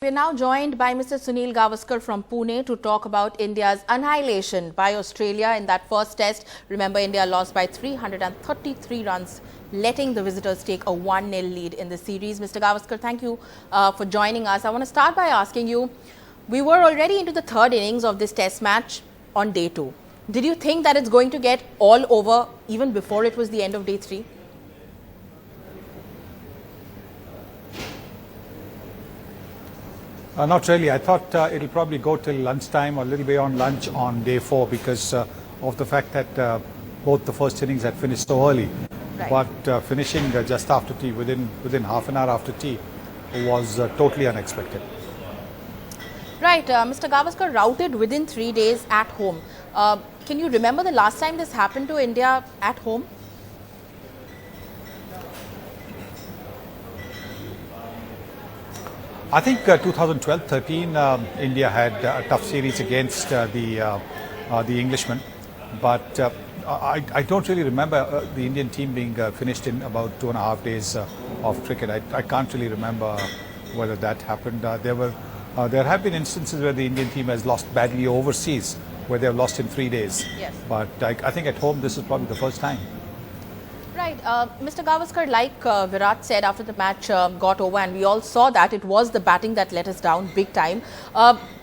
We're now joined by Mr. Sunil Gavaskar from Pune to talk about India's annihilation by Australia in that first test. Remember, India lost by 333 runs, letting the visitors take a 1-0 lead in the series. Mr. Gavaskar, thank you for joining us. I want to start by asking you, we were already into the third innings of this test match on day 2. Did you think that it's going to get all over even before it was the end of day 3? Not really. I thought it'll probably go till lunchtime or a little beyond lunch on day 4 because of the fact that both the first innings had finished so early. Right. But finishing just after tea, within half an hour after tea, was totally unexpected. Right. Mr. Gavaskar, routed within 3 days at home. Can you remember the last time this happened to India at home? I think 2012-13, India had a tough series against the Englishmen, but I don't really remember the Indian team being finished in about 2.5 days of cricket. I can't really remember whether that happened. There have been instances where the Indian team has lost badly overseas, where they have lost in 3 days. Yes. But I think at home this is probably the first time. Right. Mr. Gavaskar, like Virat said after the match got over, and we all saw that it was the batting that let us down big time.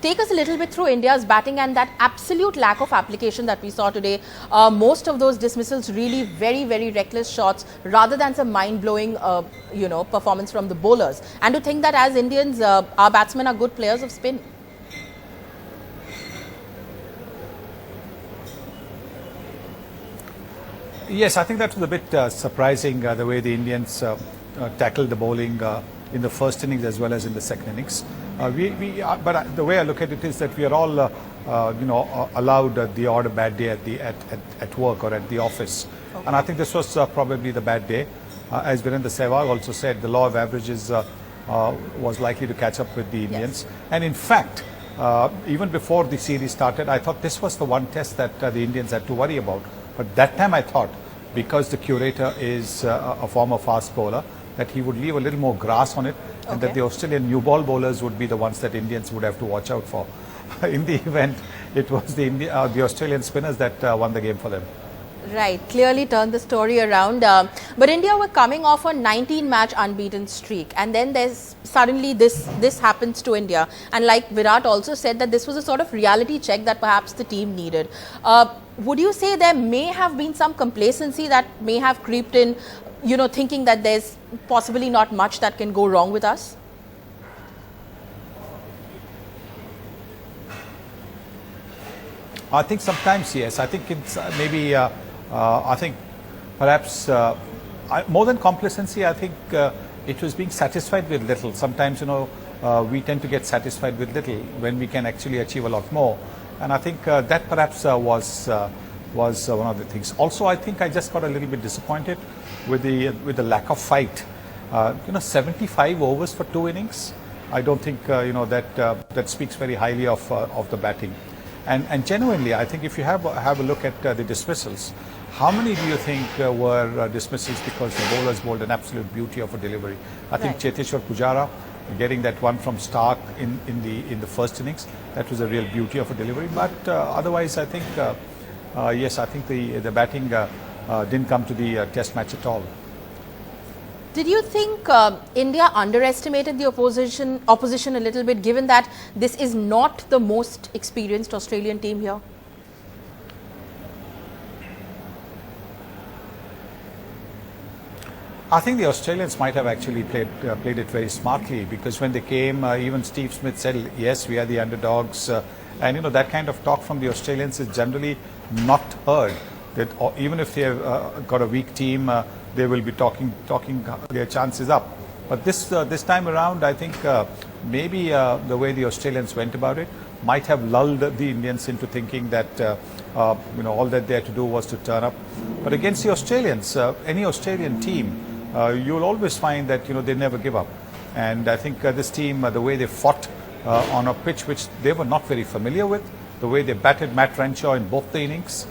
Take us a little bit through India's batting and that absolute lack of application that we saw today. Most of those dismissals really very, very reckless shots rather than some mind-blowing, performance from the bowlers. And to think that as Indians, our batsmen are good players of spin. Yes, I think that was a bit surprising the way the Indians tackled the bowling in the first innings as well as in the second innings. But the way I look at it is that we are all, allowed the odd bad day at work or at the office, okay. And I think this was probably the bad day. As Virendra Sehwag also said, the law of averages was likely to catch up with the Indians, yes. And in fact, even before the series started, I thought this was the one test that the Indians had to worry about. But that time I thought, because the curator is a former fast bowler, that he would leave a little more grass on it, okay. And that the Australian new ball bowlers would be the ones that Indians would have to watch out for. In the event, it was the Australian spinners that won the game for them. Right, clearly turned the story around. But India were coming off a 19-match unbeaten streak, and then there's suddenly this happens to India. And like Virat also said, that this was a sort of reality check that perhaps the team needed. Would you say there may have been some complacency that may have creeped in, thinking that there's possibly not much that can go wrong with us? I think sometimes yes. I think it's maybe. I think perhaps more than complacency. I think it was being satisfied with little. Sometimes we tend to get satisfied with little when we can actually achieve a lot more. And I think that perhaps was one of the things. Also, I think I just got a little bit disappointed with the lack of fight. 75 overs for 2 innings. I don't think that speaks very highly of the batting. And genuinely, I think if you have a look at the dismissals, how many do you think were dismissals because the bowlers bowled an absolute beauty of a delivery? I think Cheteshwar Pujara getting that one from Stark in the first innings, that was a real beauty of a delivery. But otherwise, I think yes, I think the batting didn't come to the test match at all. Did you think India underestimated the opposition a little bit, given that this is not the most experienced Australian team here? I think the Australians might have actually played it very smartly, because when they came, even Steve Smith said, yes, we are the underdogs. And that kind of talk from the Australians is generally not heard. That even if they have got a weak team, they will be talking their chances up. But this time around, I think maybe the way the Australians went about it might have lulled the Indians into thinking that all that they had to do was to turn up. But against the Australians, any Australian team, you'll always find that they never give up. And I think this team, the way they fought on a pitch which they were not very familiar with, the way they batted Matt Renshaw in both the innings,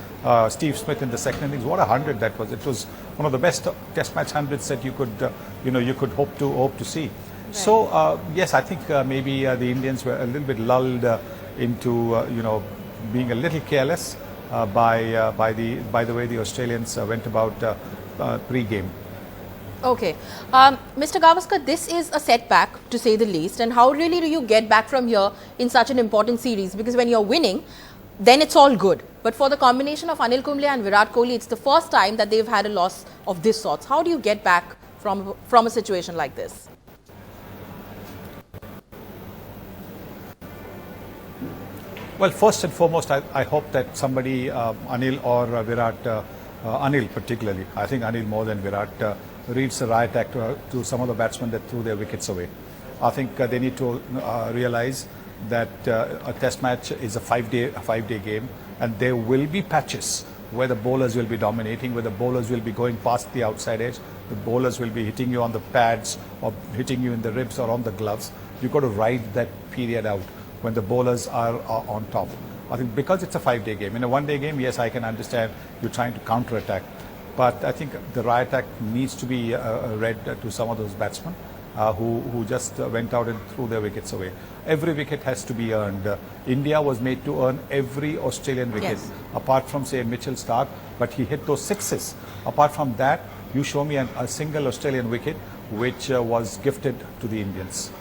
Steve Smith in the second innings, what a 100 that was! It was one of the best Test match hundreds that you could hope to see. So yes, I think maybe the Indians were a little bit lulled into being a little careless by the way the Australians went about pre-game. Okay. Mr. Gavaskar, this is a setback to say the least. And how really do you get back from here in such an important series? Because when you're winning, then it's all good. But for the combination of Anil Kumble and Virat Kohli, it's the first time that they've had a loss of this sort. How do you get back from a situation like this? Well, first and foremost, I hope that somebody, Anil or Virat, Anil particularly, I think Anil more than Virat, reads the riot act to some of the batsmen that threw their wickets away. I think they need to realize that a test match is a five-day game, and there will be patches where the bowlers will be dominating, where the bowlers will be going past the outside edge, the bowlers will be hitting you on the pads or hitting you in the ribs or on the gloves. You've got to ride that period out when the bowlers are on top. I think because it's a five-day game. In a one-day game, yes, I can understand you're trying to counter-attack. But I think the riot act needs to be read to some of those batsmen who just went out and threw their wickets away. Every wicket has to be earned. India was made to earn every Australian wicket, apart from, say, Mitchell Starc, but he hit those sixes. Apart from that, you show me a single Australian wicket which was gifted to the Indians.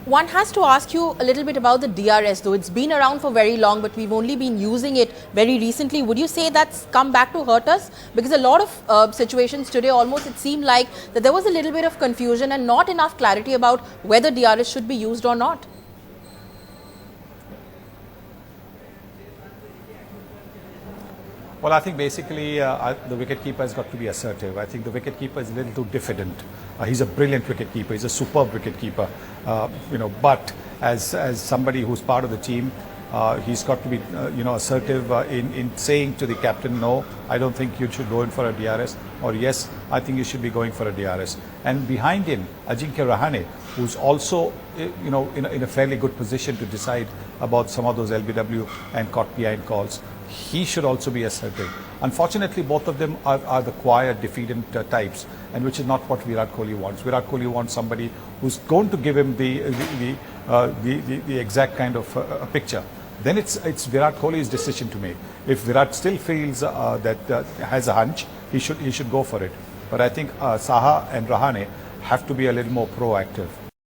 One has to ask you a little bit about the DRS, though. It's been around for very long, but we've only been using it very recently. Would you say that's come back to hurt us? Because a lot of situations today, almost it seemed like that there was a little bit of confusion and not enough clarity about whether DRS should be used or not. Well, I think basically the wicketkeeper has got to be assertive. I think the wicketkeeper is a little too diffident. He's a brilliant wicketkeeper. He's a superb wicketkeeper. But as somebody who's part of the team, he's got to be assertive in saying to the captain, no, I don't think you should go in for a DRS, or yes, I think you should be going for a DRS. And behind him, Ajinkya Rahane, who's also in a fairly good position to decide about some of those LBW and caught behind calls. He should also be assertive. Unfortunately, both of them are the quiet, defeated types, and which is not what Virat Kohli wants. Virat Kohli wants somebody who's going to give him the exact kind of picture. Then it's Virat Kohli's decision to make. If Virat still feels that has a hunch, he should go for it. But I think Saha and Rahane have to be a little more proactive.